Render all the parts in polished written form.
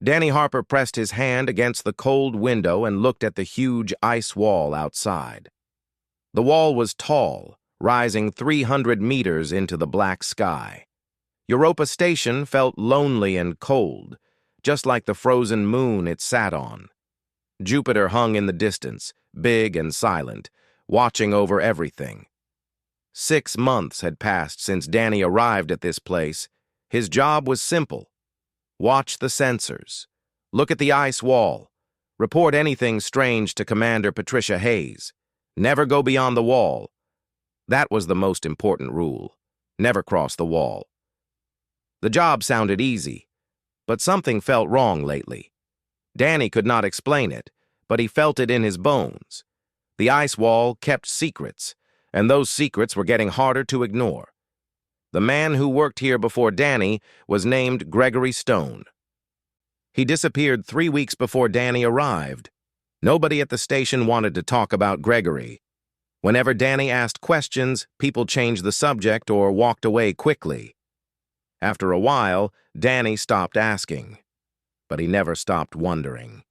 Danny Harper pressed his hand against the cold window and looked at the huge ice wall outside. The wall was tall, rising 300 meters into the black sky. Europa Station felt lonely and cold, just like the frozen moon it sat on. Jupiter hung in the distance, big and silent, watching over everything. 6 months had passed since Danny arrived at this place. His job was simple. Watch the sensors. Look at the ice wall. Report anything strange to Commander Patricia Hayes. Never go beyond the wall. That was the most important rule. Never cross the wall. The job sounded easy, but something felt wrong lately. Danny could not explain it, but he felt it in his bones. The ice wall kept secrets, and those secrets were getting harder to ignore. The man who worked here before Danny was named Gregory Stone. He disappeared 3 weeks before Danny arrived. Nobody at the station wanted to talk about Gregory. Whenever Danny asked questions, people changed the subject or walked away quickly. After a while, Danny stopped asking, but he never stopped wondering.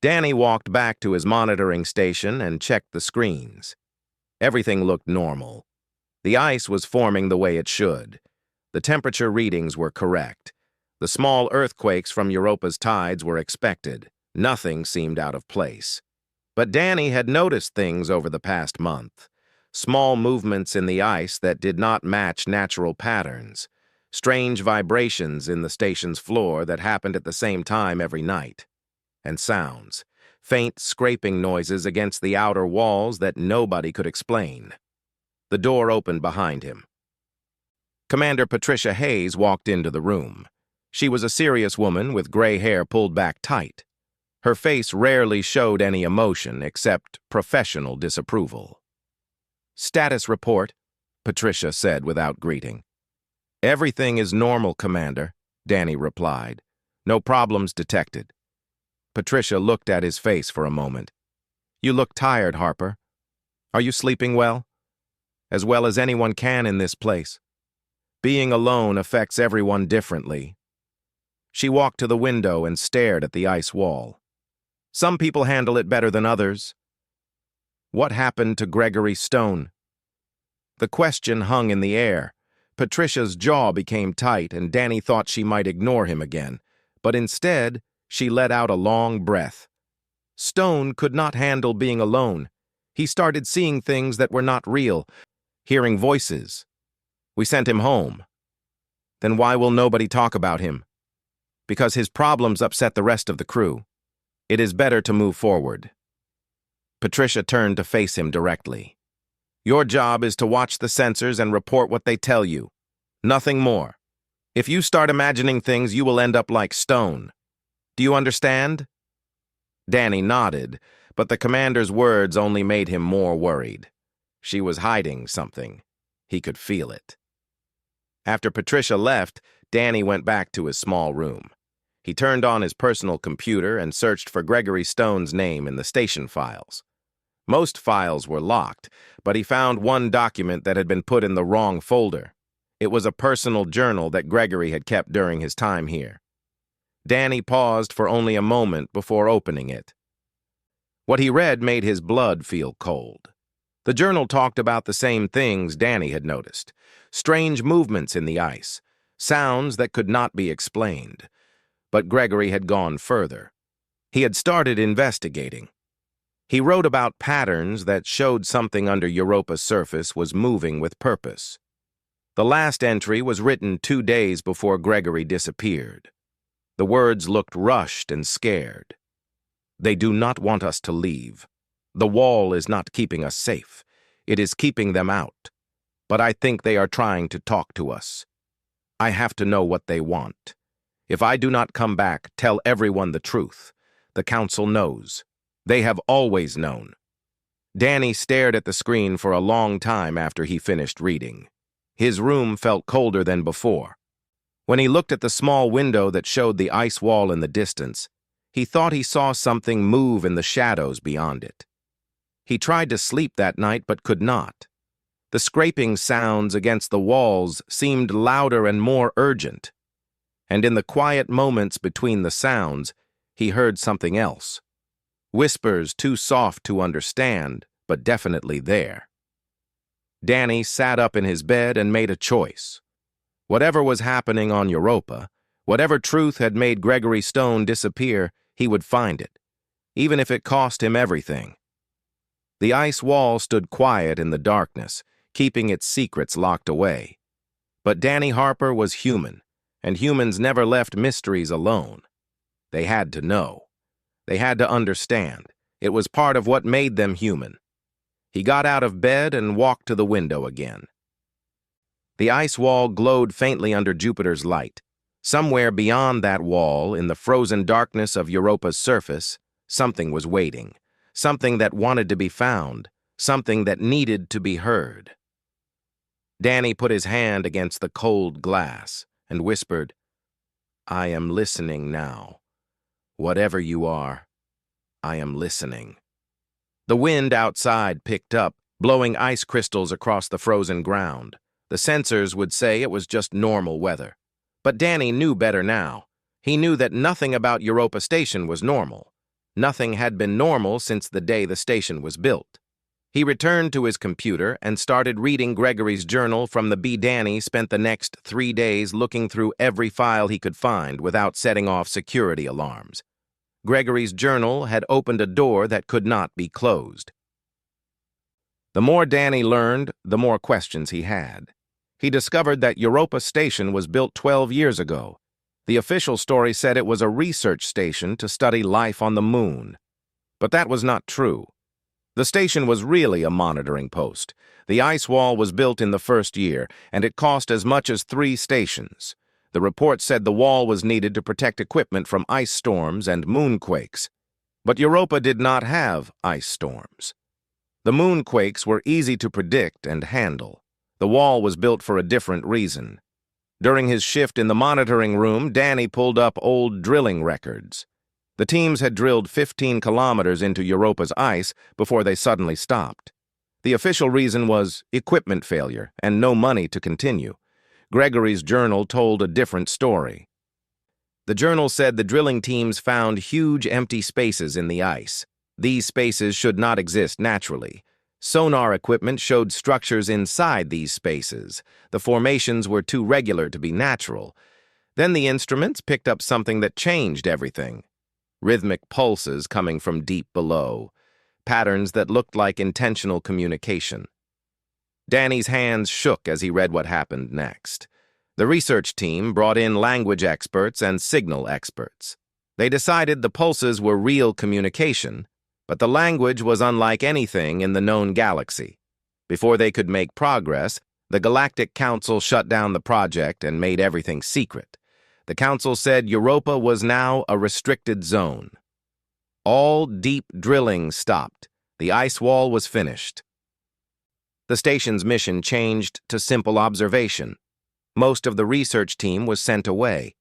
Danny walked back to his monitoring station and checked the screens. Everything looked normal. The ice was forming the way it should. The temperature readings were correct. The small earthquakes from Europa's tides were expected. Nothing seemed out of place. But Danny had noticed things over the past month. Small movements in the ice that did not match natural patterns. Strange vibrations in the station's floor that happened at the same time every night. And sounds. Faint scraping noises against the outer walls that nobody could explain. The door opened behind him. Commander Patricia Hayes walked into the room. She was a serious woman with gray hair pulled back tight. Her face rarely showed any emotion except professional disapproval. "Status report," Patricia said without greeting. "Everything is normal, Commander," Danny replied. "No problems detected." Patricia looked at his face for a moment. "You look tired, Harper. Are you sleeping well? As well as anyone can in this place. Being alone affects everyone differently." She walked to the window and stared at the ice wall. "Some people handle it better than others." What happened to Gregory Stone? The question hung in the air. Patricia's jaw became tight, and Danny thought she might ignore him again. But instead, she let out a long breath. Stone could not handle being alone. He started seeing things that were not real, hearing voices. "We sent him home." "Then why will nobody talk about him?" "Because his problems upset the rest of the crew. It is better to move forward." Patricia turned to face him directly. "Your job is to watch the sensors and report what they tell you. Nothing more. If you start imagining things, you will end up like Stone. Do you understand?" Danny nodded, but the commander's words only made him more worried. She was hiding something. He could feel it. After Patricia left, Danny went back to his small room. He turned on his personal computer and searched for Gregory Stone's name in the station files. Most files were locked, but he found one document that had been put in the wrong folder. It was a personal journal that Gregory had kept during his time here. Danny paused for only a moment before opening it. What he read made his blood feel cold. The journal talked about the same things Danny had noticed. Strange movements in the ice, sounds that could not be explained. But Gregory had gone further. He had started investigating. He wrote about patterns that showed something under Europa's surface was moving with purpose. The last entry was written 2 days before Gregory disappeared. The words looked rushed and scared. "They do not want us to leave. The wall is not keeping us safe. It is keeping them out. But I think they are trying to talk to us. I have to know what they want. If I do not come back, tell everyone the truth. The council knows. They have always known." Danny stared at the screen for a long time after he finished reading. His room felt colder than before. When he looked at the small window that showed the ice wall in the distance, he thought he saw something move in the shadows beyond it. He tried to sleep that night but could not. The scraping sounds against the walls seemed louder and more urgent. and in the quiet moments between the sounds, he heard something else. Whispers too soft to understand, but definitely there. Danny sat up in his bed and made a choice. Whatever was happening on Europa, whatever truth had made Gregory Stone disappear, he would find it, even if it cost him everything. The ice wall stood quiet in the darkness, keeping its secrets locked away. But Danny Harper was human, and humans never left mysteries alone. They had to know. They had to understand. It was part of what made them human. He got out of bed and walked to the window again. The ice wall glowed faintly under Jupiter's light. Somewhere beyond that wall, in the frozen darkness of Europa's surface, something was waiting. Something that wanted to be found. Something that needed to be heard. Danny put his hand against the cold glass and whispered, "I am listening now. Whatever you are, I am listening." The wind outside picked up, blowing ice crystals across the frozen ground. The sensors would say it was just normal weather. But Danny knew better now. He knew that nothing about Europa Station was normal. Nothing had been normal since the day the station was built. He returned to his computer and started reading Gregory's journal from the B. Danny spent the next 3 days looking through every file he could find without setting off security alarms. Gregory's journal had opened a door that could not be closed. The more Danny learned, the more questions he had. He discovered that Europa Station was built 12 years ago. The official story said it was a research station to study life on the moon. But that was not true. The station was really a monitoring post. The ice wall was built in the first year, and it cost as much as 3 stations. The report said the wall was needed to protect equipment from ice storms and moonquakes. But Europa did not have ice storms. The moonquakes were easy to predict and handle. The wall was built for a different reason. During his shift in the monitoring room, Danny pulled up old drilling records. The teams had drilled 15 kilometers into Europa's ice before they suddenly stopped. The official reason was equipment failure and no money to continue. Gregory's journal told a different story. The journal said the drilling teams found huge empty spaces in the ice. These spaces should not exist naturally. Sonar equipment showed structures inside these spaces. The formations were too regular to be natural. Then the instruments picked up something that changed everything. Rhythmic pulses coming from deep below. Patterns that looked like intentional communication. Danny's hands shook as he read what happened next. The research team brought in language experts and signal experts. They decided the pulses were real communication, but the language was unlike anything in the known galaxy. Before they could make progress, the Galactic Council shut down the project and made everything secret. The Council said Europa was now a restricted zone. All deep drilling stopped. The ice wall was finished. The station's mission changed to simple observation. Most of the research team was sent away.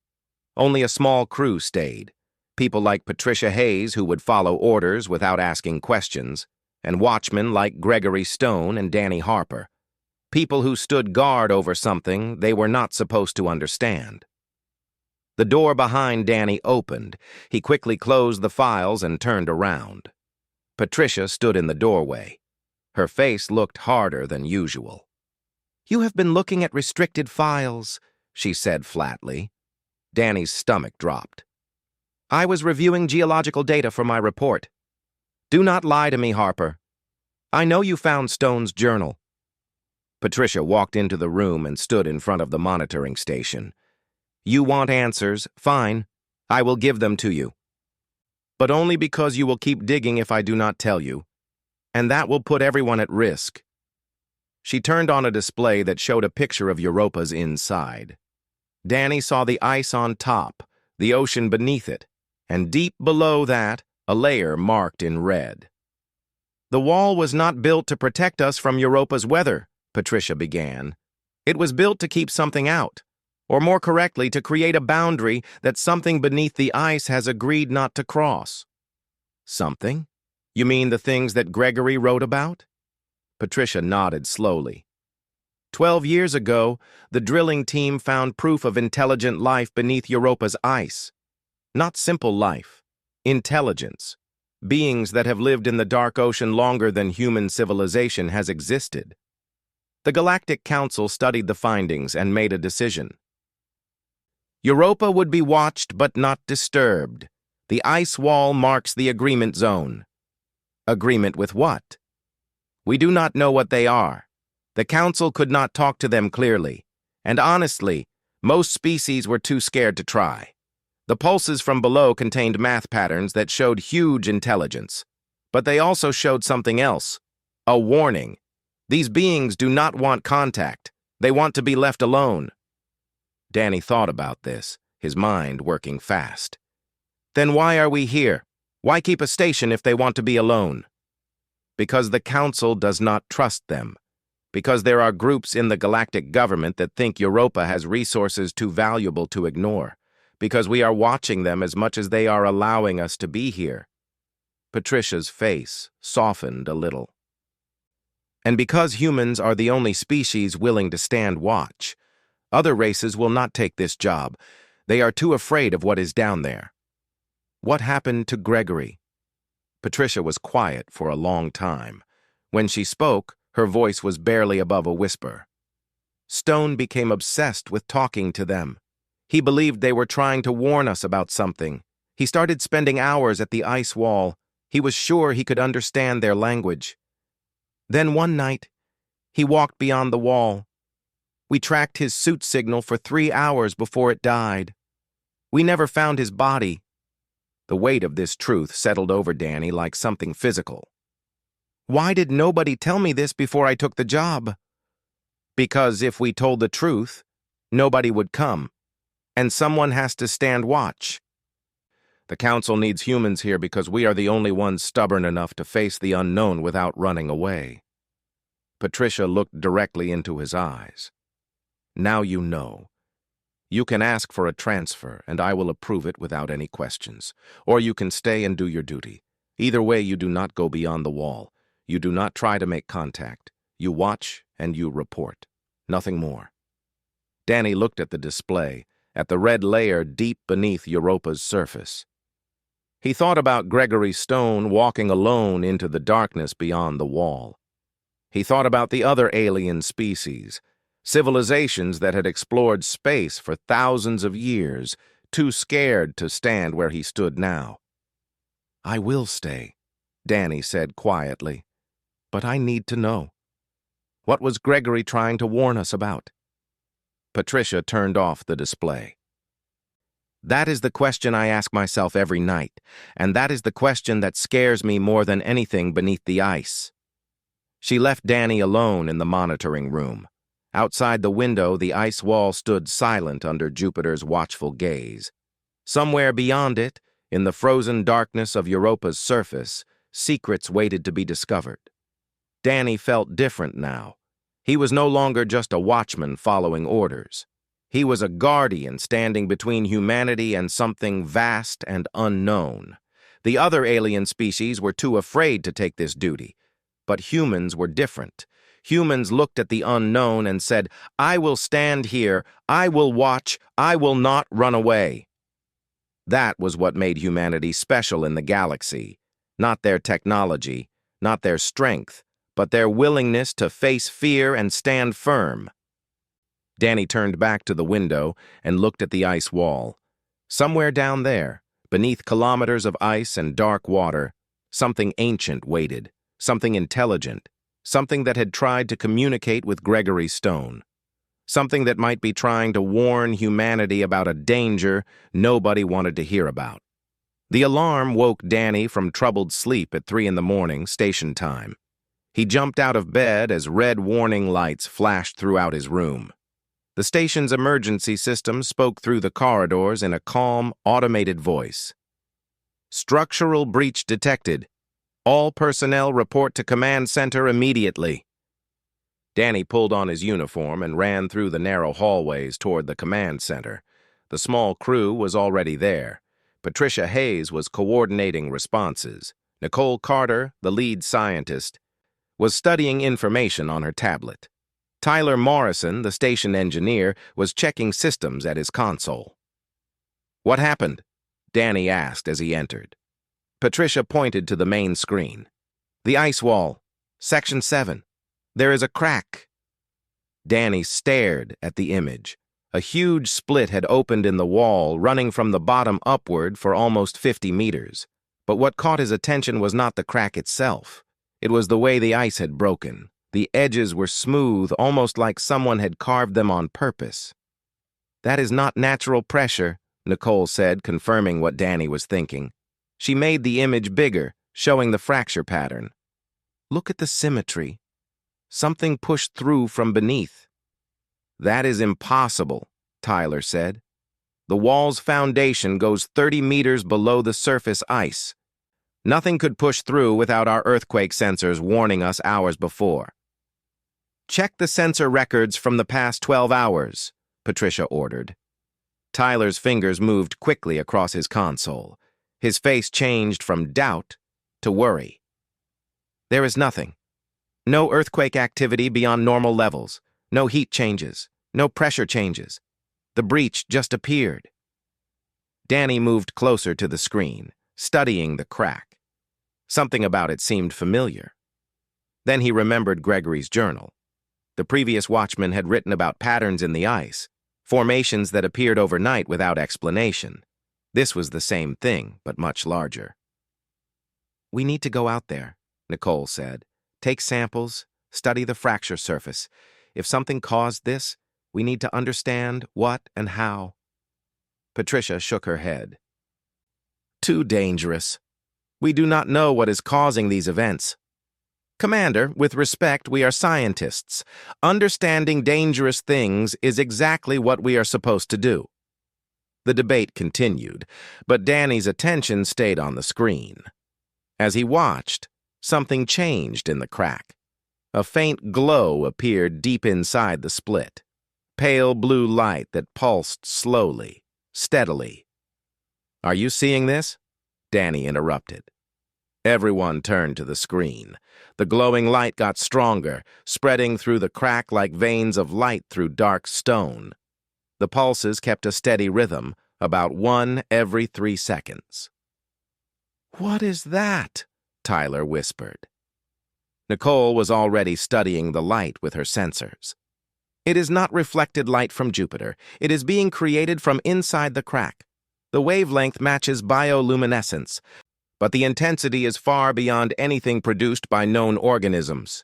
Only a small crew stayed. People like Patricia Hayes, who would follow orders without asking questions, and watchmen like Gregory Stone and Danny Harper. People who stood guard over something they were not supposed to understand. The door behind Danny opened. He quickly closed the files and turned around. Patricia stood in the doorway. Her face looked harder than usual. "You have been looking at restricted files," she said flatly. Danny's stomach dropped. "I was reviewing geological data for my report. Do not lie to me, Harper. I know you found Stone's journal." Patricia walked into the room and stood in front of the monitoring station. "You want answers? Fine. I will give them to you. But only because you will keep digging if I do not tell you. And that will put everyone at risk." She turned on a display that showed a picture of Europa's inside. Danny saw the ice on top, the ocean beneath it, and deep below that, a layer marked in red. "The wall was not built to protect us from Europa's weather," Patricia began. "It was built to keep something out, or more correctly, to create a boundary that something beneath the ice has agreed not to cross." "Something? You mean the things that Gregory wrote about?" Patricia nodded slowly. 12 years ago, the drilling team found proof of intelligent life beneath Europa's ice. Not simple life, intelligence. Beings that have lived in the dark ocean longer than human civilization has existed. The Galactic Council studied the findings and made a decision. Europa would be watched but not disturbed. The ice wall marks the agreement zone. Agreement with what? We do not know what they are. The Council could not talk to them clearly, and honestly, most species were too scared to try. The pulses from below contained math patterns that showed huge intelligence, but they also showed something else, a warning. These beings do not want contact. They want to be left alone. Danny thought about this, his mind working fast. Then why are we here? Why keep a station if they want to be alone? Because the Council does not trust them. Because there are groups in the galactic government that think Europa has resources too valuable to ignore. Because we are watching them as much as they are allowing us to be here. Patricia's face softened a little. And because humans are the only species willing to stand watch, other races will not take this job. They are too afraid of what is down there. What happened to Gregory? Patricia was quiet for a long time. When she spoke, her voice was barely above a whisper. Stone became obsessed with talking to them. He believed they were trying to warn us about something. He started spending hours at the ice wall. He was sure he could understand their language. Then one night, he walked beyond the wall. We tracked his suit signal for 3 hours before it died. We never found his body. The weight of this truth settled over Danny like something physical. Why did nobody tell me this before I took the job? Because if we told the truth, nobody would come. And someone has to stand watch. The Council needs humans here because we are the only ones stubborn enough to face the unknown without running away. Patricia looked directly into his eyes. Now you know. You can ask for a transfer, and I will approve it without any questions. Or you can stay and do your duty. Either way, you do not go beyond the wall. You do not try to make contact. You watch and you report. Nothing more. Danny looked at the display, at the red layer deep beneath Europa's surface. He thought about Gregory Stone walking alone into the darkness beyond the wall. He thought about the other alien species, civilizations that had explored space for thousands of years, too scared to stand where he stood now. I will stay, Danny said quietly, but I need to know. What was Gregory trying to warn us about? Patricia turned off the display. That is the question I ask myself every night, and that is the question that scares me more than anything beneath the ice. She left Danny alone in the monitoring room. Outside the window, the ice wall stood silent under Jupiter's watchful gaze. Somewhere beyond it, in the frozen darkness of Europa's surface, secrets waited to be discovered. Danny felt different now. He was no longer just a watchman following orders. He was a guardian standing between humanity and something vast and unknown. The other alien species were too afraid to take this duty. But humans were different. Humans looked at the unknown and said, I will stand here, I will watch, I will not run away. That was what made humanity special in the galaxy. Not their technology, not their strength, but their willingness to face fear and stand firm. Danny turned back to the window and looked at the ice wall. Somewhere down there, beneath kilometers of ice and dark water, something ancient waited, something intelligent, something that had tried to communicate with Gregory Stone, something that might be trying to warn humanity about a danger nobody wanted to hear about. The alarm woke Danny from troubled sleep at 3 a.m, station time. He jumped out of bed as red warning lights flashed throughout his room. The station's emergency system spoke through the corridors in a calm, automated voice. Structural breach detected. All personnel report to command center immediately. Danny pulled on his uniform and ran through the narrow hallways toward the command center. The small crew was already there. Patricia Hayes was coordinating responses. Nicole Carter, the lead scientist, was studying information on her tablet. Tyler Morrison, the station engineer, was checking systems at his console. "What happened?" Danny asked as he entered. Patricia pointed to the main screen. "The ice wall. Section 7. There is a crack." Danny stared at the image. A huge split had opened in the wall, running from the bottom upward for almost 50 meters. But what caught his attention was not the crack itself. It was the way the ice had broken. The edges were smooth, almost like someone had carved them on purpose. "That is not natural pressure," Nicole said, confirming what Danny was thinking. She made the image bigger, showing the fracture pattern. "Look at the symmetry. Something pushed through from beneath." "That is impossible," Tyler said. "The wall's foundation goes 30 meters below the surface ice. Nothing could push through without our earthquake sensors warning us hours before." "Check the sensor records from the past 12 hours, Patricia ordered. Tyler's fingers moved quickly across his console. His face changed from doubt to worry. "There is nothing. No earthquake activity beyond normal levels. No heat changes. No pressure changes. The breach just appeared." Danny moved closer to the screen, studying the crack. Something about it seemed familiar. Then he remembered Gregory's journal. The previous watchman had written about patterns in the ice, formations that appeared overnight without explanation. This was the same thing, but much larger. "We need to go out there," Nicole said. "Take samples, study the fracture surface. If something caused this, we need to understand what and how." Patricia shook her head. "Too dangerous. We do not know what is causing these events. Commander, with respect, we are scientists. Understanding dangerous things is exactly what we are supposed to do." The debate continued, but Danny's attention stayed on the screen. As he watched, something changed in the crack. A faint glow appeared deep inside the split. Pale blue light that pulsed slowly, steadily. "Are you seeing this?" Danny interrupted. Everyone turned to the screen. The glowing light got stronger, spreading through the crack like veins of light through dark stone. The pulses kept a steady rhythm, about one every 3 seconds. "What is that?" Tyler whispered. Nicole was already studying the light with her sensors. "It is not reflected light from Jupiter. It is being created from inside the crack. The wavelength matches bioluminescence, but the intensity is far beyond anything produced by known organisms."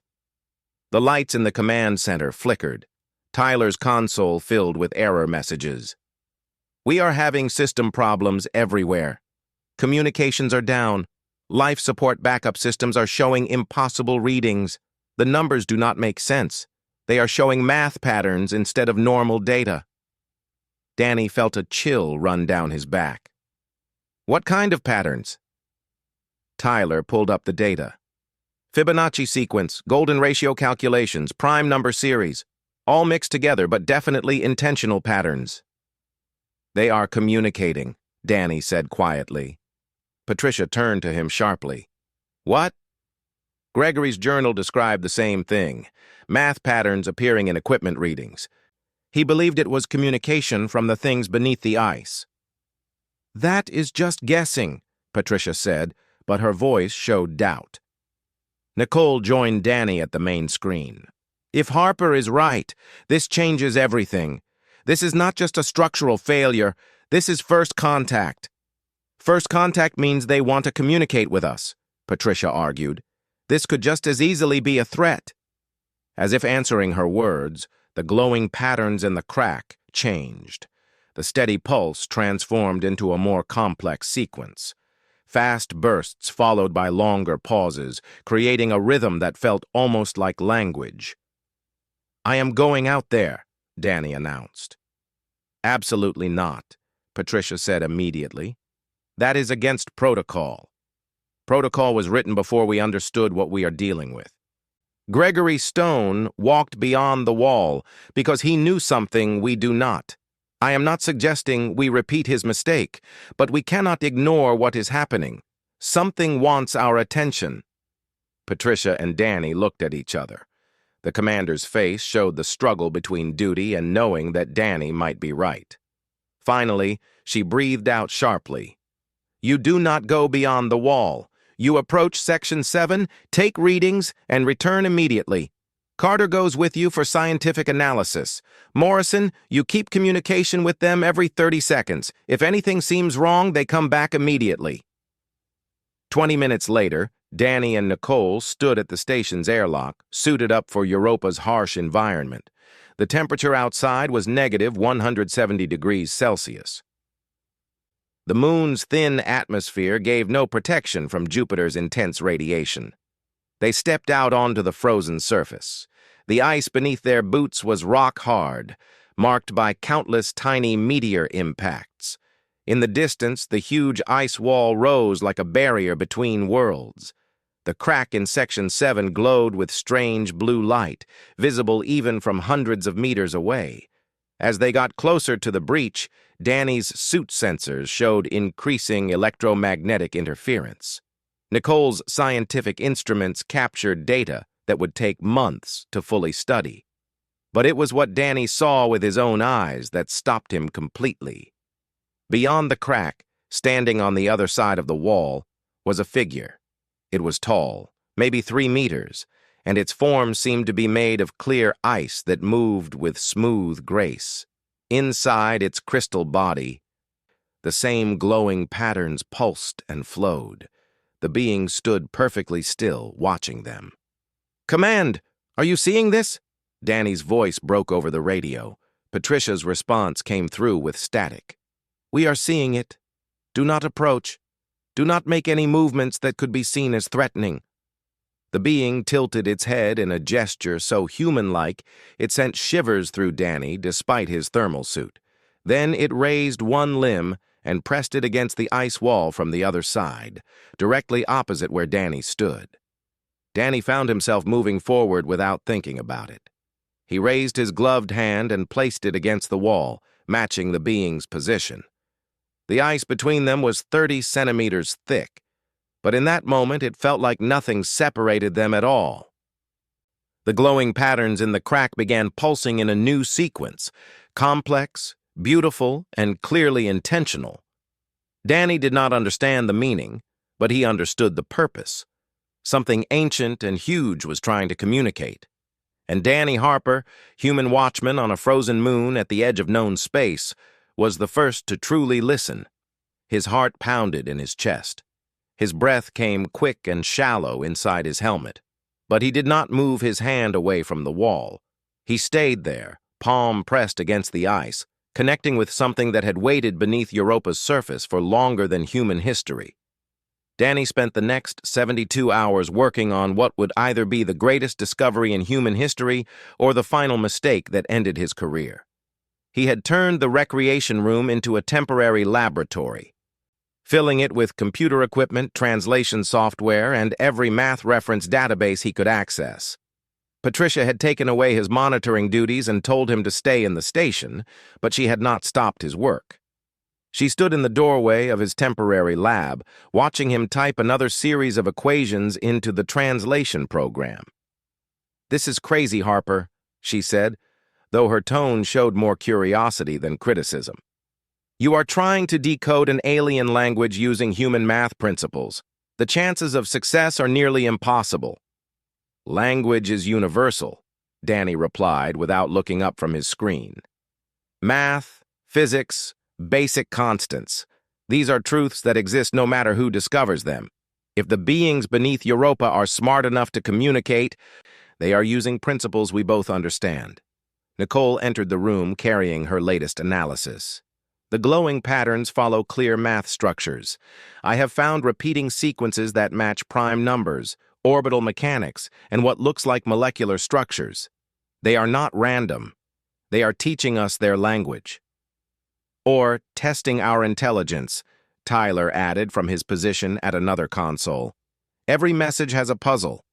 The lights in the command center flickered. Tyler's console filled with error messages. "We are having system problems everywhere. Communications are down. Life support backup systems are showing impossible readings. The numbers do not make sense. They are showing math patterns instead of normal data." Danny felt a chill run down his back. "What kind of patterns?" Tyler pulled up the data. "Fibonacci sequence, golden ratio calculations, prime number series. All mixed together, but definitely intentional patterns." "They are communicating," Danny said quietly. Patricia turned to him sharply. "What?" Gregory's journal described the same thing, math patterns appearing in equipment readings. He believed it was communication from the things beneath the ice. "That is just guessing," Patricia said, but her voice showed doubt. Nicole joined Danny at the main screen. "If Harper is right, this changes everything. This is not just a structural failure. This is first contact." "First contact means they want to communicate with us," Patricia argued. "This could just as easily be a threat." As if answering her words, the glowing patterns in the crack changed. The steady pulse transformed into a more complex sequence. Fast bursts followed by longer pauses, creating a rhythm that felt almost like language. "I am going out there," Danny announced. "Absolutely not," Patricia said immediately. "That is against protocol. Protocol was written before we understood what we are dealing with. Gregory Stone walked beyond the wall because he knew something we do not. I am not suggesting we repeat his mistake, but we cannot ignore what is happening. Something wants our attention." Patricia and Danny looked at each other. The commander's face showed the struggle between duty and knowing that Danny might be right. Finally, she breathed out sharply. "You do not go beyond the wall. You approach Section 7, take readings, and return immediately. Carter goes with you for scientific analysis. Morrison, you keep communication with them every 30 seconds. If anything seems wrong, they come back immediately." 20 minutes later, Danny and Nicole stood at the station's airlock, suited up for Europa's harsh environment. The temperature outside was negative 170 degrees Celsius. The moon's thin atmosphere gave no protection from Jupiter's intense radiation. They stepped out onto the frozen surface. The ice beneath their boots was rock hard, marked by countless tiny meteor impacts. In the distance, the huge ice wall rose like a barrier between worlds. The crack in Section 7 glowed with strange blue light, visible even from hundreds of meters away. As they got closer to the breach, Danny's suit sensors showed increasing electromagnetic interference. Nicole's scientific instruments captured data that would take months to fully study. But it was what Danny saw with his own eyes that stopped him completely. Beyond the crack, standing on the other side of the wall, was a figure. It was tall, maybe 3 meters, and its form seemed to be made of clear ice that moved with smooth grace. Inside its crystal body, the same glowing patterns pulsed and flowed. The being stood perfectly still, watching them. "Command, are you seeing this?" Danny's voice broke over the radio. Patricia's response came through with static. "We are seeing it. Do not approach. Do not make any movements that could be seen as threatening." The being tilted its head in a gesture so human-like it sent shivers through Danny despite his thermal suit. Then it raised one limb and pressed it against the ice wall from the other side, directly opposite where Danny stood. Danny found himself moving forward without thinking about it. He raised his gloved hand and placed it against the wall, matching the being's position. The ice between them was 30 centimeters thick, but in that moment it felt like nothing separated them at all. The glowing patterns in the crack began pulsing in a new sequence, complex, beautiful, and clearly intentional. Danny did not understand the meaning, but he understood the purpose. Something ancient and huge was trying to communicate. And Danny Harper, human watchman on a frozen moon at the edge of known space, was the first to truly listen. His heart pounded in his chest. His breath came quick and shallow inside his helmet. But he did not move his hand away from the wall. He stayed there, palm pressed against the ice, connecting with something that had waited beneath Europa's surface for longer than human history. Danny spent the next 72 hours working on what would either be the greatest discovery in human history or the final mistake that ended his career. He had turned the recreation room into a temporary laboratory, filling it with computer equipment, translation software, and every math reference database he could access. Patricia had taken away his monitoring duties and told him to stay in the station, but she had not stopped his work. She stood in the doorway of his temporary lab, watching him type another series of equations into the translation program. "This is crazy, Harper," she said, though her tone showed more curiosity than criticism. "You are trying to decode an alien language using human math principles. The chances of success are nearly impossible." "Language is universal," Danny replied without looking up from his screen. "Math, physics, basic constants. These are truths that exist no matter who discovers them. If the beings beneath Europa are smart enough to communicate, they are using principles we both understand." Nicole entered the room carrying her latest analysis. "The glowing patterns follow clear math structures. I have found repeating sequences that match prime numbers, orbital mechanics, and what looks like molecular structures. They are not random. They are teaching us their language." "Or testing our intelligence," Tyler added from his position at another console. "Every message has a puzzle.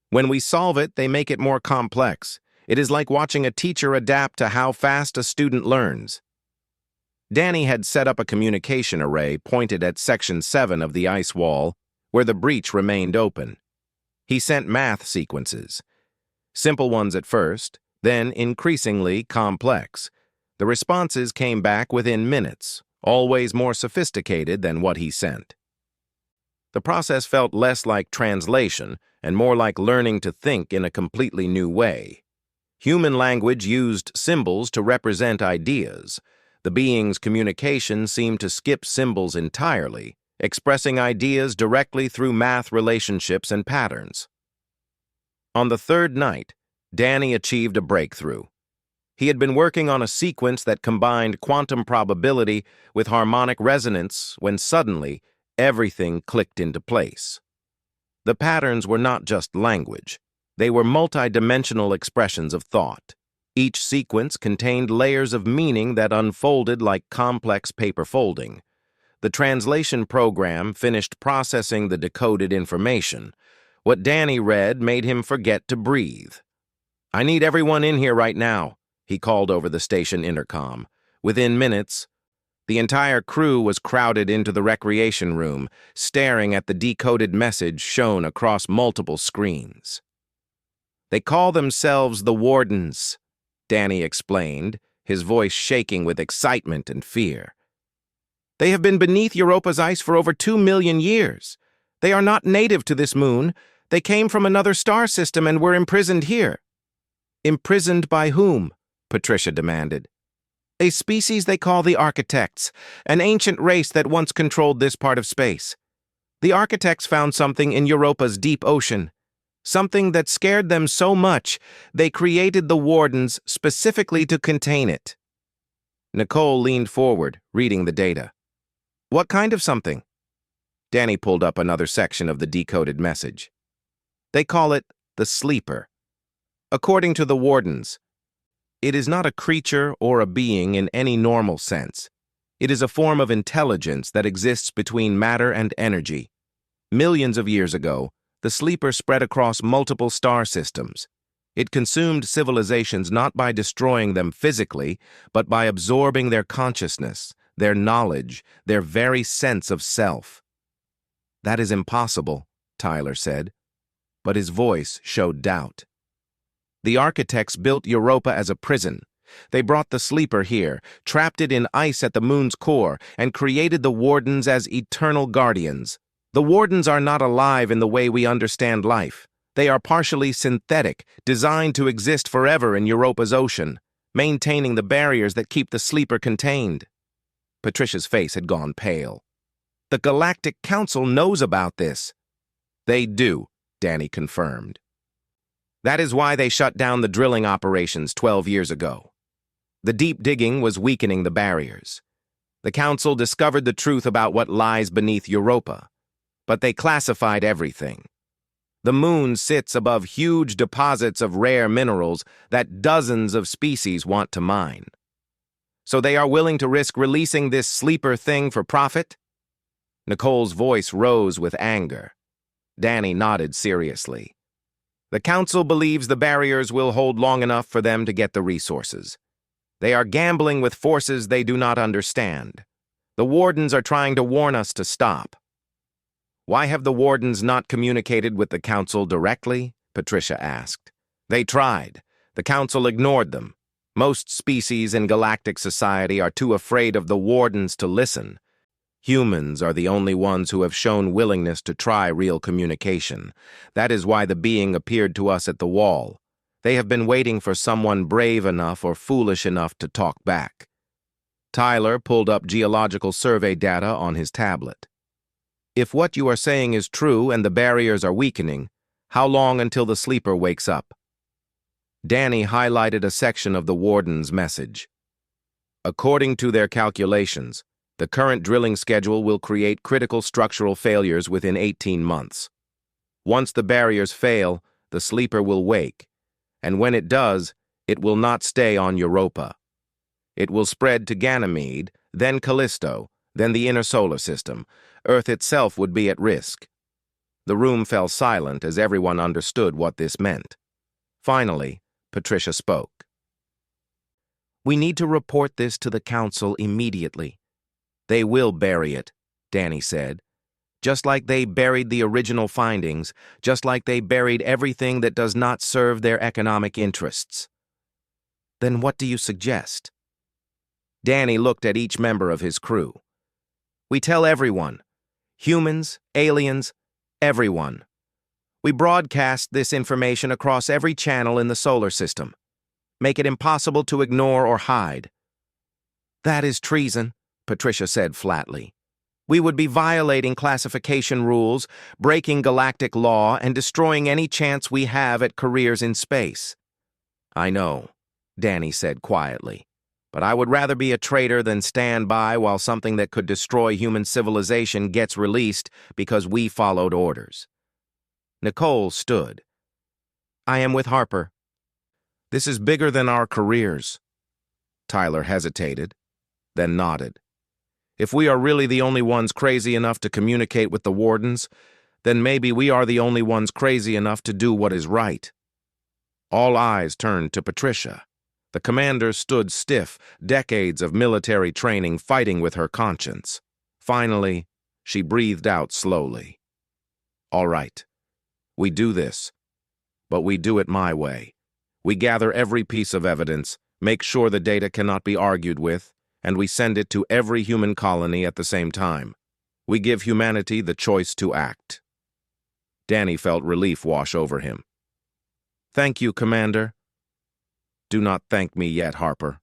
When we solve it, they make it more complex. It is like watching a teacher adapt to how fast a student learns." Danny had set up a communication array pointed at Section 7 of the ice wall, where the breach remained open. He sent math sequences. Simple ones at first, then increasingly complex. The responses came back within minutes, always more sophisticated than what he sent. The process felt less like translation and more like learning to think in a completely new way. Human language used symbols to represent ideas. The being's communication seemed to skip symbols entirely, expressing ideas directly through math relationships and patterns. On the third night, Danny achieved a breakthrough. He had been working on a sequence that combined quantum probability with harmonic resonance when suddenly everything clicked into place. The patterns were not just language. They were multi-dimensional expressions of thought. Each sequence contained layers of meaning that unfolded like complex paper folding. The translation program finished processing the decoded information. What Danny read made him forget to breathe. "I need everyone in here right now," he called over the station intercom. Within minutes, the entire crew was crowded into the recreation room, staring at the decoded message shown across multiple screens. "They call themselves the Wardens," Danny explained, his voice shaking with excitement and fear. "They have been beneath Europa's ice for over 2 million years. They are not native to this moon. They came from another star system and were imprisoned here." "Imprisoned by whom?" Patricia demanded. "A species they call the Architects, an ancient race that once controlled this part of space. The Architects found something in Europa's deep ocean, something that scared them so much they created the Wardens specifically to contain it." Nicole leaned forward, reading the data. "What kind of something?" Danny pulled up another section of the decoded message. "They call it the Sleeper. According to the Wardens, it is not a creature or a being in any normal sense. It is a form of intelligence that exists between matter and energy. Millions of years ago, the Sleeper spread across multiple star systems. It consumed civilizations not by destroying them physically, but by absorbing their consciousness, their knowledge, their very sense of self." "That is impossible," Tyler said, but his voice showed doubt. "The Architects built Europa as a prison. They brought the Sleeper here, trapped it in ice at the moon's core, and created the Wardens as eternal guardians. The Wardens are not alive in the way we understand life. They are partially synthetic, designed to exist forever in Europa's ocean, maintaining the barriers that keep the Sleeper contained." Patricia's face had gone pale. "The Galactic Council knows about this." "They do," Danny confirmed. "That is why they shut down the drilling operations 12 years ago. The deep digging was weakening the barriers. The Council discovered the truth about what lies beneath Europa, but they classified everything. The moon sits above huge deposits of rare minerals that dozens of species want to mine. So they are willing to risk releasing this Sleeper thing for profit?" Nicole's voice rose with anger. Danny nodded seriously. "The Council believes the barriers will hold long enough for them to get the resources. They are gambling with forces they do not understand. The Wardens are trying to warn us to stop." "Why have the Wardens not communicated with the Council directly?" Patricia asked. "They tried. The Council ignored them. Most species in galactic society are too afraid of the Wardens to listen. Humans are the only ones who have shown willingness to try real communication. That is why the being appeared to us at the wall. They have been waiting for someone brave enough or foolish enough to talk back." Tyler pulled up geological survey data on his tablet. "If what you are saying is true and the barriers are weakening, how long until the Sleeper wakes up?" Danny highlighted a section of the Warden's message. "According to their calculations, the current drilling schedule will create critical structural failures within 18 months. Once the barriers fail, the Sleeper will wake, and when it does, it will not stay on Europa. It will spread to Ganymede, then Callisto, then the inner solar system. Earth itself would be at risk." The room fell silent as everyone understood what this meant. Finally, Patricia spoke. "We need to report this to the Council immediately." "They will bury it," Danny said. Just like they buried the original findings, just like they buried everything that does not serve their economic interests. Then what do you suggest? Danny looked at each member of his crew. We tell everyone. Humans, aliens, everyone. We broadcast this information across every channel in the solar system. Make it impossible to ignore or hide. That is treason, Patricia said flatly. We would be violating classification rules, breaking galactic law, and destroying any chance we have at careers in space. I know, Danny said quietly, but I would rather be a traitor than stand by while something that could destroy human civilization gets released because we followed orders. Nicole stood. I am with Harper. This is bigger than our careers. Tyler hesitated, then nodded. If we are really the only ones crazy enough to communicate with the wardens, then maybe we are the only ones crazy enough to do what is right. All eyes turned to Patricia. The commander stood stiff, decades of military training fighting with her conscience. Finally, she breathed out slowly. All right, we do this, but we do it my way. We gather every piece of evidence, make sure the data cannot be argued with, and we send it to every human colony at the same time. We give humanity the choice to act. Danny felt relief wash over him. Thank you, Commander. Do not thank me yet, Harper.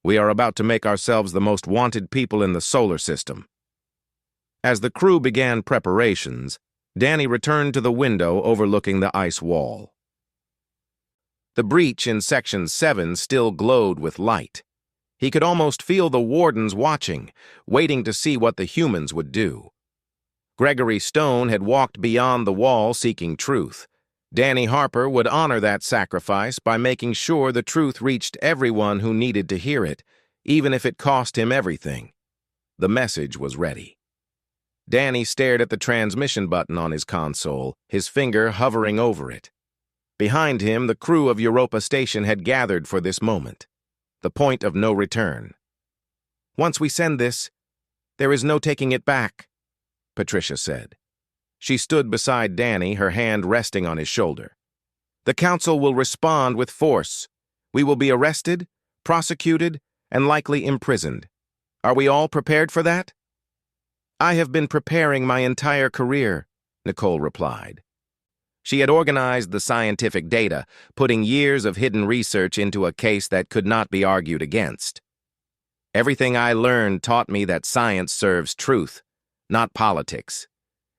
We are about to make ourselves the most wanted people in the solar system. As the crew began preparations, Danny returned to the window overlooking the ice wall. The breach in Section 7 still glowed with light. He could almost feel the wardens watching, waiting to see what the humans would do. Gregory Stone had walked beyond the wall seeking truth. Danny Harper would honor that sacrifice by making sure the truth reached everyone who needed to hear it, even if it cost him everything. The message was ready. Danny stared at the transmission button on his console, his finger hovering over it. Behind him, the crew of Europa Station had gathered for this moment. The point of no return. Once we send this, there is no taking it back, Patricia said. She stood beside Danny, her hand resting on his shoulder. The Council will respond with force. We will be arrested, prosecuted, and likely imprisoned. Are we all prepared for that? I have been preparing my entire career, Nicole replied. She had organized the scientific data, putting years of hidden research into a case that could not be argued against. Everything I learned taught me that science serves truth, not politics.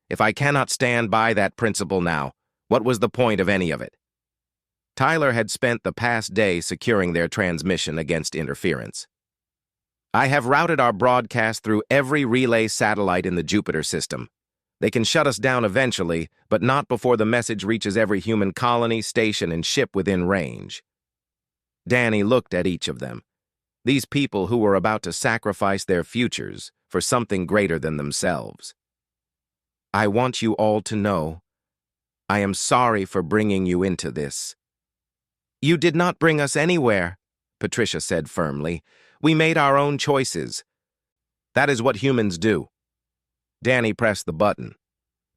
If I cannot stand by that principle now, what was the point of any of it? Tyler had spent the past day securing their transmission against interference. I have routed our broadcast through every relay satellite in the Jupiter system. They can shut us down eventually, but not before the message reaches every human colony, station, and ship within range. Danny looked at each of them. These people who were about to sacrifice their futures for something greater than themselves. I want you all to know, I am sorry for bringing you into this. You did not bring us anywhere, Patricia said firmly. We made our own choices. That is what humans do. Danny pressed the button.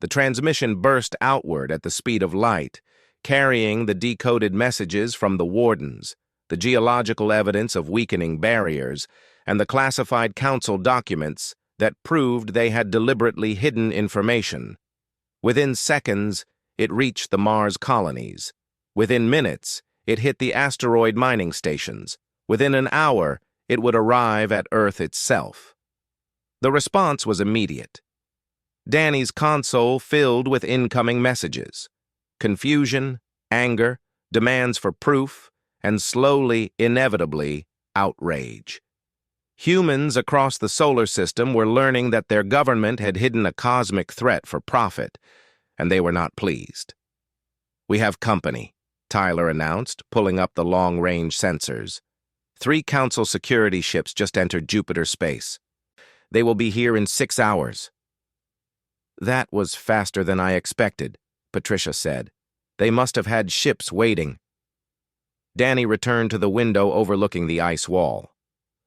The transmission burst outward at the speed of light, carrying the decoded messages from the wardens, the geological evidence of weakening barriers, and the classified council documents that proved they had deliberately hidden information. Within seconds, it reached the Mars colonies. Within minutes, it hit the asteroid mining stations. Within an hour, it would arrive at Earth itself. The response was immediate. Danny's console filled with incoming messages. Confusion, anger, demands for proof, and slowly, inevitably, outrage. Humans across the solar system were learning that their government had hidden a cosmic threat for profit, and they were not pleased. We have company, Tyler announced, pulling up the long-range sensors. 3 Council security ships just entered Jupiter space. They will be here in 6 hours. That was faster than I expected, Patricia said. They must have had ships waiting. Danny returned to the window overlooking the ice wall.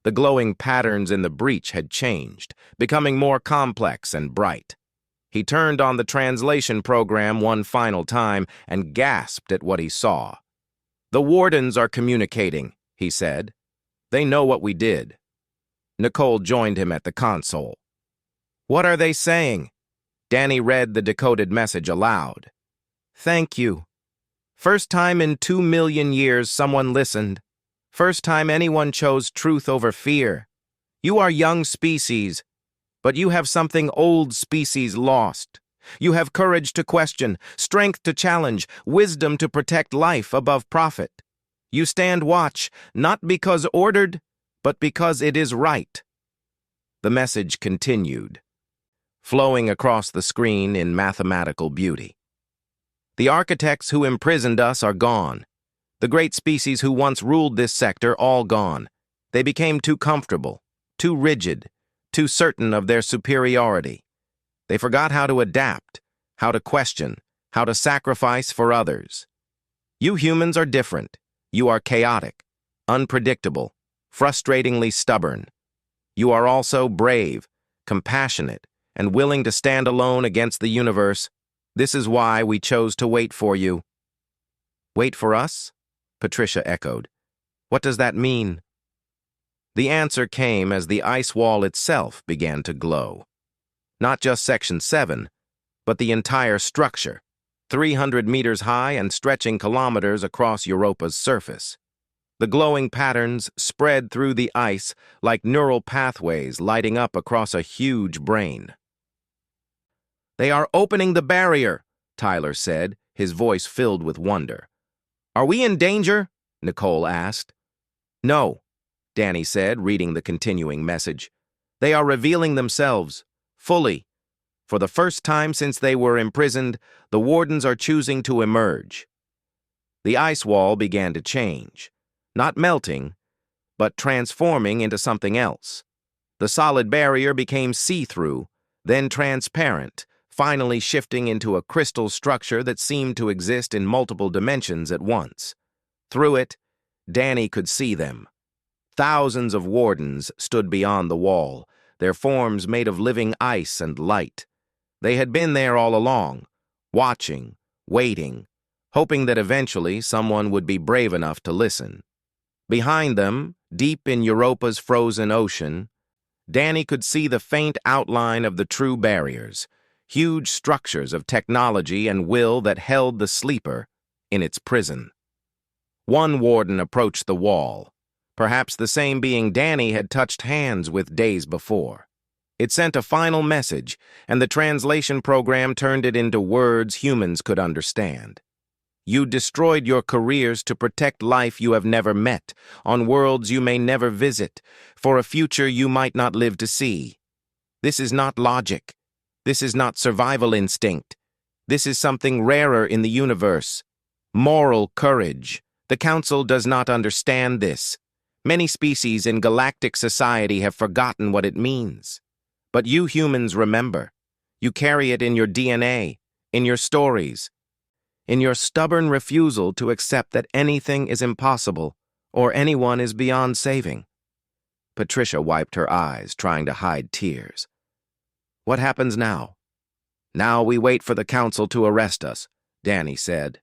The glowing patterns in the breach had changed, becoming more complex and bright. He turned on the translation program one final time and gasped at what he saw. "The wardens are communicating," he said. "They know what we did." Nicole joined him at the console. "What are they saying?" Danny read the decoded message aloud. "Thank you. First time in 2 million years someone listened. First time anyone chose truth over fear. You are young species, but you have something old species lost. You have courage to question, strength to challenge, wisdom to protect life above profit. You stand watch, not because ordered, but because it is right." The message continued, flowing across the screen in mathematical beauty. "The architects who imprisoned us are gone. The great species who once ruled this sector all gone. They became too comfortable, too rigid, too certain of their superiority. They forgot how to adapt, how to question, how to sacrifice for others. You humans are different. You are chaotic, unpredictable, frustratingly stubborn. You are also brave, compassionate, and willing to stand alone against the universe. This is why we chose to wait for you." "Wait for us?" Patricia echoed. "What does that mean?" The answer came as the ice wall itself began to glow. Not just Section 7, but the entire structure, 300 meters high and stretching kilometers across Europa's surface. The glowing patterns spread through the ice like neural pathways lighting up across a huge brain. "They are opening the barrier," Tyler said, his voice filled with wonder. "Are we in danger?" Nicole asked. "No," Danny said, reading the continuing message. "They are revealing themselves, fully. For the first time since they were imprisoned, the wardens are choosing to emerge." The ice wall began to change, not melting, but transforming into something else. The solid barrier became see-through, then transparent, finally shifting into a crystal structure that seemed to exist in multiple dimensions at once. Through it, Danny could see them. Thousands of wardens stood beyond the wall, their forms made of living ice and light. They had been there all along, watching, waiting, hoping that eventually someone would be brave enough to listen. Behind them, deep in Europa's frozen ocean, Danny could see the faint outline of the true barriers, huge structures of technology and will that held the sleeper in its prison. One warden approached the wall, perhaps the same being Danny had touched hands with days before. It sent a final message, and the translation program turned it into words humans could understand. "You destroyed your careers to protect life you have never met, on worlds you may never visit, for a future you might not live to see. This is not logic. This is not survival instinct. This is something rarer in the universe. Moral courage. The Council does not understand this. Many species in galactic society have forgotten what it means. But you humans remember. You carry it in your DNA, in your stories, in your stubborn refusal to accept that anything is impossible or anyone is beyond saving." Patricia wiped her eyes, trying to hide tears. "What happens now?" "Now we wait for the Council to arrest us," Danny said.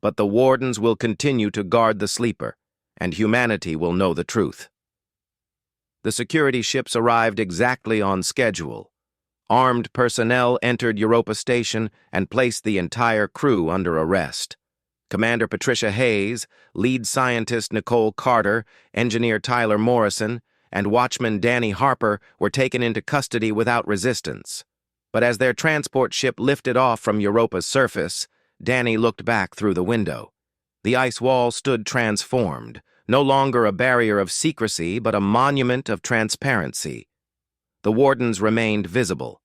"But the wardens will continue to guard the sleeper, and humanity will know the truth." The security ships arrived exactly on schedule. Armed personnel entered Europa Station and placed the entire crew under arrest. Commander Patricia Hayes, lead scientist Nicole Carter, engineer Tyler Morrison, and watchman Danny Harper were taken into custody without resistance. But as their transport ship lifted off from Europa's surface, Danny looked back through the window. The ice wall stood transformed, no longer a barrier of secrecy, but a monument of transparency. The wardens remained visible,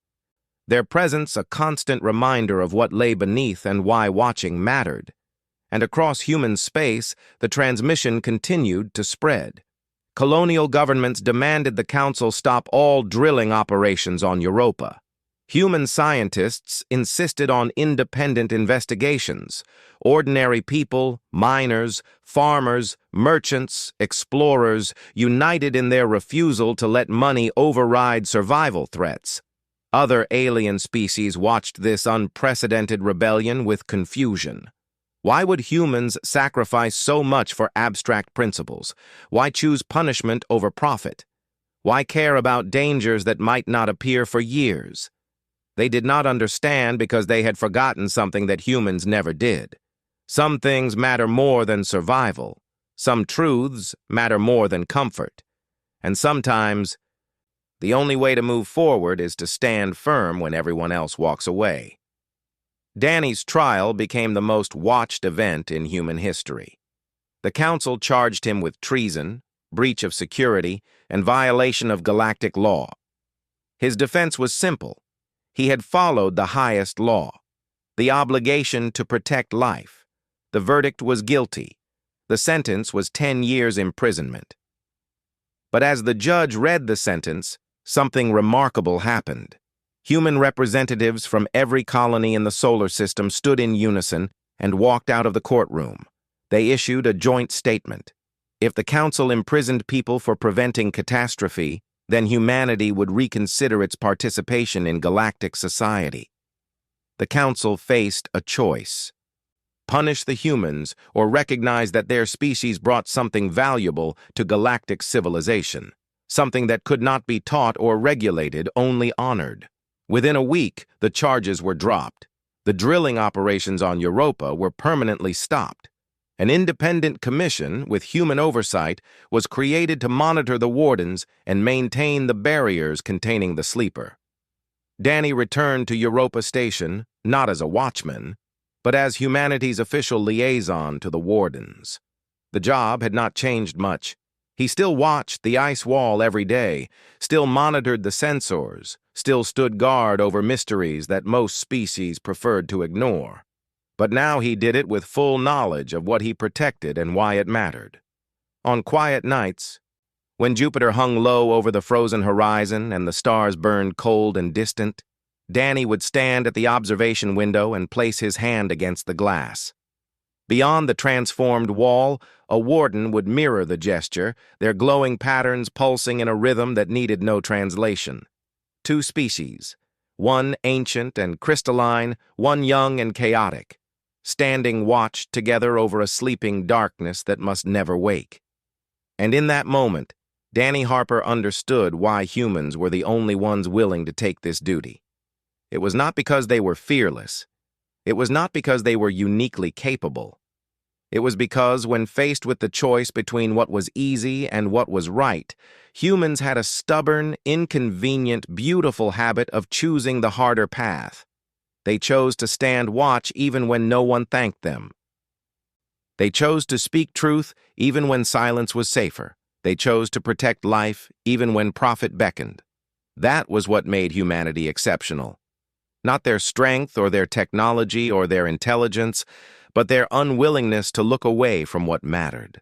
their presence a constant reminder of what lay beneath and why watching mattered. And across human space, the transmission continued to spread. Colonial governments demanded the Council stop all drilling operations on Europa. Human scientists insisted on independent investigations. Ordinary people, miners, farmers, merchants, explorers, united in their refusal to let money override survival threats. Other alien species watched this unprecedented rebellion with confusion. Why would humans sacrifice so much for abstract principles? Why choose punishment over profit? Why care about dangers that might not appear for years? They did not understand because they had forgotten something that humans never did. Some things matter more than survival. Some truths matter more than comfort. And sometimes, the only way to move forward is to stand firm when everyone else walks away. Danny's trial became the most watched event in human history. The council charged him with treason, breach of security, and violation of galactic law. His defense was simple. He had followed the highest law, the obligation to protect life. The verdict was guilty. The sentence was 10 years imprisonment. But as the judge read the sentence, something remarkable happened. Human representatives from every colony in the solar system stood in unison and walked out of the courtroom. They issued a joint statement. If the council imprisoned people for preventing catastrophe, then humanity would reconsider its participation in galactic society. The council faced a choice: punish the humans or recognize that their species brought something valuable to galactic civilization, something that could not be taught or regulated, only honored. Within a week, the charges were dropped. The drilling operations on Europa were permanently stopped. An independent commission with human oversight was created to monitor the wardens and maintain the barriers containing the sleeper. Danny returned to Europa Station, not as a watchman, but as humanity's official liaison to the wardens. The job had not changed much. He still watched the ice wall every day, still monitored the sensors, still stood guard over mysteries that most species preferred to ignore. But now he did it with full knowledge of what he protected and why it mattered. On quiet nights, when Jupiter hung low over the frozen horizon and the stars burned cold and distant, Danny would stand at the observation window and place his hand against the glass. Beyond the transformed wall, a warden would mirror the gesture, their glowing patterns pulsing in a rhythm that needed no translation. Two species, one ancient and crystalline, one young and chaotic, standing watch together over a sleeping darkness that must never wake. And in that moment, Danny Harper understood why humans were the only ones willing to take this duty. It was not because they were fearless. It was not because they were uniquely capable. It was because, when faced with the choice between what was easy and what was right, humans had a stubborn, inconvenient, beautiful habit of choosing the harder path. They chose to stand watch even when no one thanked them. They chose to speak truth even when silence was safer. They chose to protect life even when profit beckoned. That was what made humanity exceptional. Not their strength or their technology or their intelligence, but their unwillingness to look away from what mattered.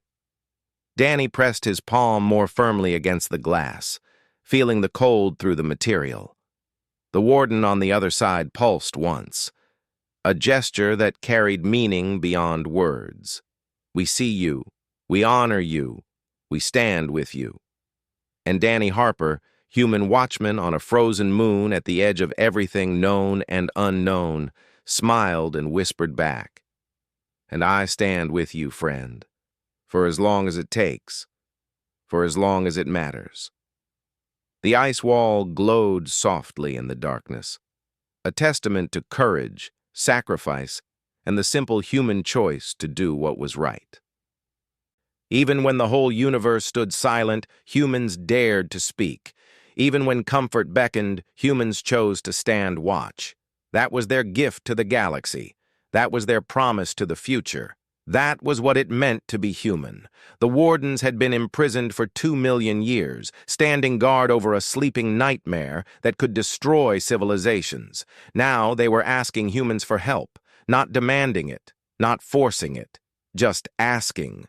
Danny pressed his palm more firmly against the glass, feeling the cold through the material. The warden on the other side pulsed once, a gesture that carried meaning beyond words. We see you, we honor you, we stand with you. And Danny Harper, human watchman on a frozen moon at the edge of everything known and unknown, smiled and whispered back, "And I stand with you, friend, for as long as it takes, for as long as it matters." The ice wall glowed softly in the darkness, a testament to courage, sacrifice, and the simple human choice to do what was right. Even when the whole universe stood silent, humans dared to speak. Even when comfort beckoned, humans chose to stand watch. That was their gift to the galaxy. That was their promise to the future. That was what it meant to be human. The wardens had been imprisoned for 2 million years, standing guard over a sleeping nightmare that could destroy civilizations. Now they were asking humans for help, not demanding it, not forcing it, just asking.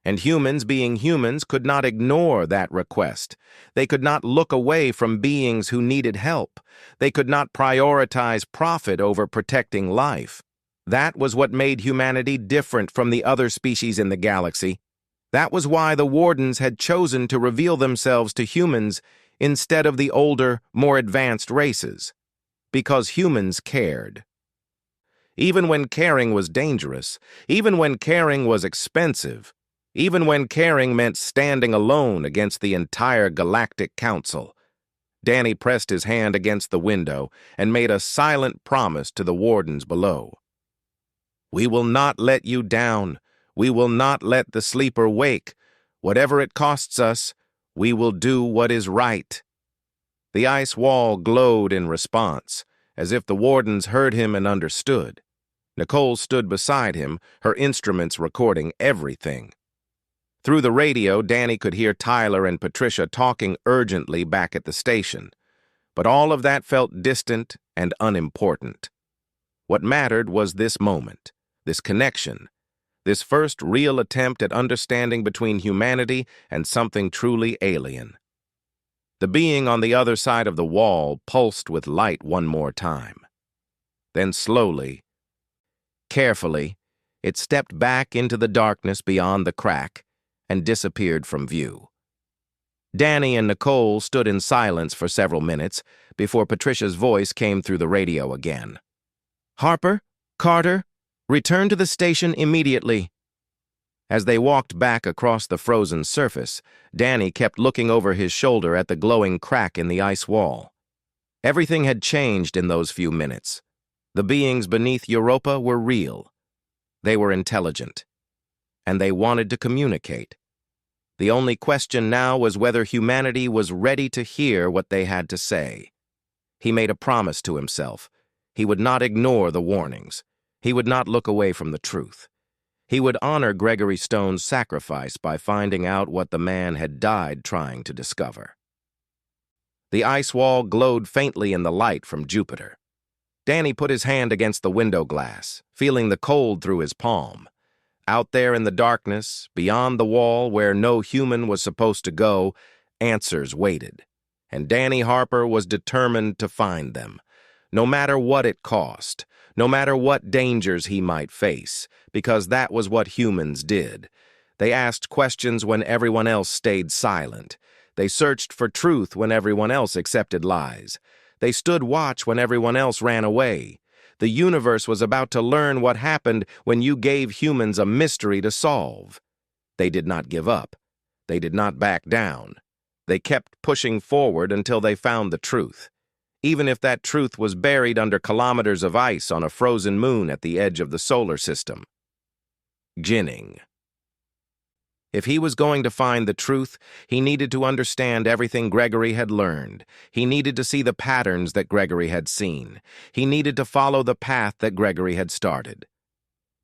And humans, being humans, could not ignore that request. They could not look away from beings who needed help. They could not prioritize profit over protecting life. That was what made humanity different from the other species in the galaxy. That was why the wardens had chosen to reveal themselves to humans instead of the older, more advanced races. Because humans cared. Even when caring was dangerous, even when caring was expensive, even when caring meant standing alone against the entire Galactic Council, Danny pressed his hand against the window and made a silent promise to the wardens below. "We will not let you down. We will not let the sleeper wake. Whatever it costs us, we will do what is right." The ice wall glowed in response, as if the wardens heard him and understood. Nicole stood beside him, her instruments recording everything. Through the radio, Danny could hear Tyler and Patricia talking urgently back at the station. But all of that felt distant and unimportant. What mattered was this moment, this connection, this first real attempt at understanding between humanity and something truly alien. The being on the other side of the wall pulsed with light one more time. Then slowly, carefully, it stepped back into the darkness beyond the crack and disappeared from view. Danny and Nicole stood in silence for several minutes before Patricia's voice came through the radio again. "Harper, Carter, return to the station immediately." As they walked back across the frozen surface, Danny kept looking over his shoulder at the glowing crack in the ice wall. Everything had changed in those few minutes. The beings beneath Europa were real. They were intelligent. And they wanted to communicate. The only question now was whether humanity was ready to hear what they had to say. He made a promise to himself. He would not ignore the warnings. He would not look away from the truth. He would honor Gregory Stone's sacrifice by finding out what the man had died trying to discover. The ice wall glowed faintly in the light from Jupiter. Danny put his hand against the window glass, feeling the cold through his palm. Out there in the darkness, beyond the wall where no human was supposed to go, answers waited. And Danny Harper was determined to find them, no matter what it cost, no matter what dangers he might face, because that was what humans did. They asked questions when everyone else stayed silent. They searched for truth when everyone else accepted lies. They stood watch when everyone else ran away. The universe was about to learn what happened when you gave humans a mystery to solve. They did not give up. They did not back down. They kept pushing forward until they found the truth, even if that truth was buried under kilometers of ice on a frozen moon at the edge of the solar system. Ginning. If he was going to find the truth, he needed to understand everything Gregory had learned. He needed to see the patterns that Gregory had seen. He needed to follow the path that Gregory had started.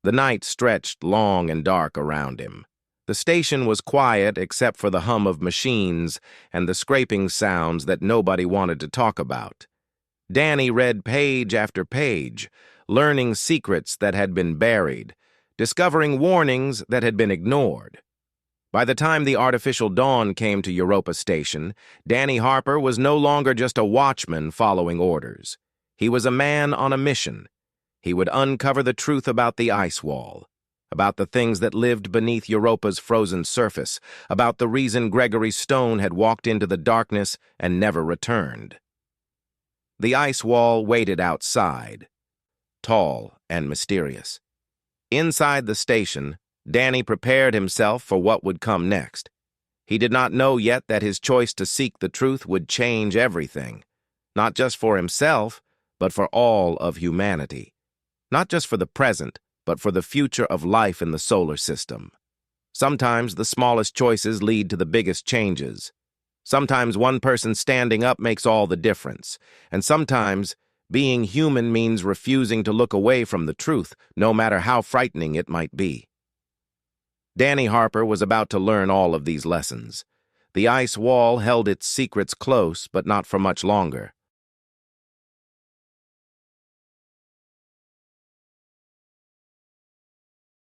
The night stretched long and dark around him. The station was quiet except for the hum of machines and the scraping sounds that nobody wanted to talk about. Danny read page after page, learning secrets that had been buried, discovering warnings that had been ignored. By the time the artificial dawn came to Europa Station, Danny Harper was no longer just a watchman following orders. He was a man on a mission. He would uncover the truth about the ice wall, about the things that lived beneath Europa's frozen surface, about the reason Gregory Stone had walked into the darkness and never returned. The ice wall waited outside, tall and mysterious. Inside the station, Danny prepared himself for what would come next. He did not know yet that his choice to seek the truth would change everything, not just for himself, but for all of humanity. Not just for the present, but for the future of life in the solar system. Sometimes the smallest choices lead to the biggest changes. Sometimes one person standing up makes all the difference, and sometimes being human means refusing to look away from the truth, no matter how frightening it might be. Danny Harper was about to learn all of these lessons. The ice wall held its secrets close, but not for much longer.